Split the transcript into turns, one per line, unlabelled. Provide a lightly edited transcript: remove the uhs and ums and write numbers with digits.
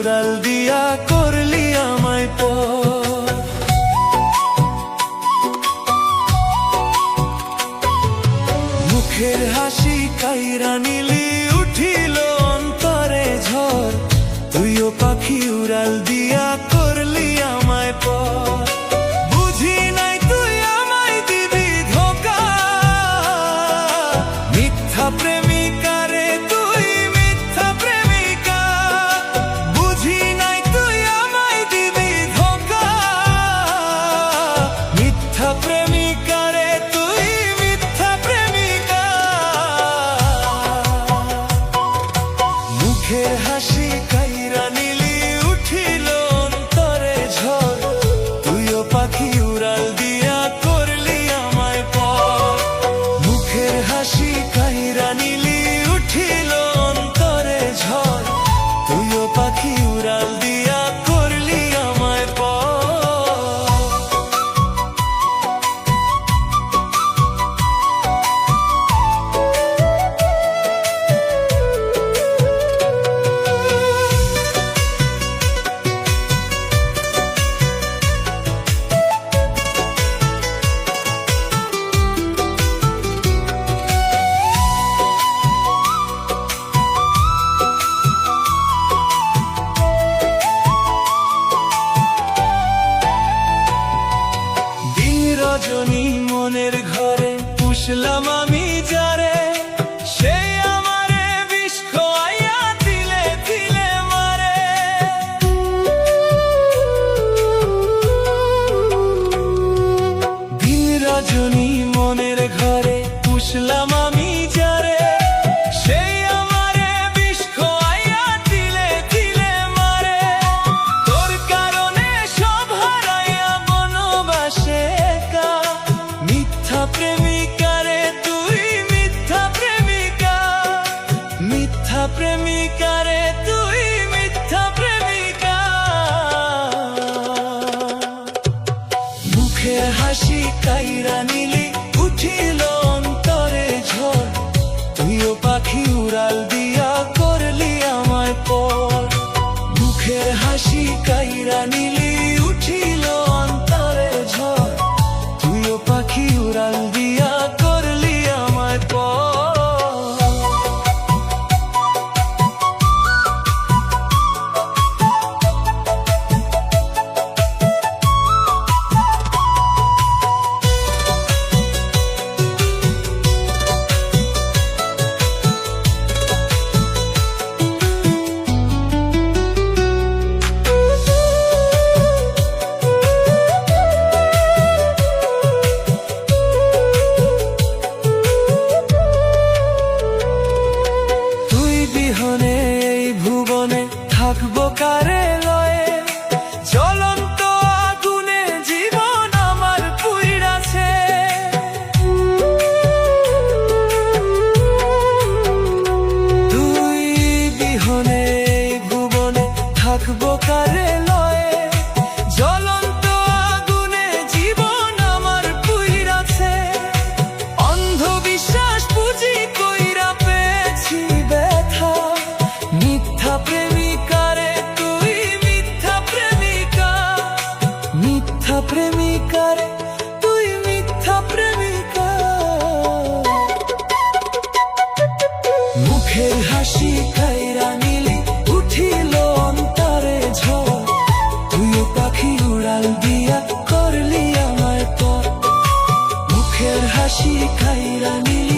উড়াল দিয়া করলি আমায় পর। মুখের হাসি কাইরা নিলি উঠিল অন্তরে ঝড়, তুইও পাখি উড়াল দিয়া করলি আমায় পর। বুঝি নাই তুই আমায় দিবি ধোঁকা, মিথ্যা প্রেমিকা রে তুই মিথ্যা প্রেমিকা। বুঝি নাই তুই আমায় দিবি ধোঁকা, মিথ্যা প্রেমিকা রে তুই মিথ্যা প্রেমিকা। মুখের হাসি কাইরা নিলি উঠিল অন্তরে ঝড়, তুইও পাখি উড়াল দিয়া করলি আমায় পর। মুখের হাসি কাইরা নিলি উঠিল অন্তরে ঝড়, তুইও পাখি উড়াল দিয়া করলি আমায় পর। রজনী মনের ঘরে পুষলাম আমি যারে, সে আমারে বিষ খোয়াইয়া তিলে তিলে মারে। দিন রজনী মনের ঘরে পুষলাম আমি যারে, সে আমারে বিষ খোয়াইয়া তিলে তিলে মারে। তোর কারণে সব হারাইয়া বনবাসে একা, মিথ্যা প্রেমিকা রে তুই মিথ্যা প্রেমিকা। মিথ্যা প্রেমিকা রে তুই মিথ্যা প্রেমিকা। মুখের হাসি কাইরা নিলি উঠিল অন্তরে ঝড়, তুইও পাখি উড়াল দিয়া করলি আমায় পর। মুখের হাসি কাইরা নিলি উঠিল অন্তরে ঝড়, তুইও পাখি উড়াল দিয়া করলি আমায় পর। এই ভুবনে থাকবো কারে লয়ে, জ্বলন্ত আগুনে জীবন আমার পুইরাছে। তুই বিহনে এই ভুবনে থাকবো কারে লয়ে, জ্বলন্ত আগুনে জীবন আমার পুইরাছে। অন্ধবিশ্বাস পুঁজি কইরা পেয়েছি ব্যথা, মিথ্যা প্রেমিকা রে তুই মিথ্যা প্রেমিকা। মিথ্যা প্রেমিকা রে তুই মিথ্যা প্রেমিকা। মুখের হাসি কাইরা নিলি উঠিল অন্তরে ঝড়, তুইও পাখি উড়াল দিয়া করলি আমায় পর। মুখের হাসি কাইরা নিলি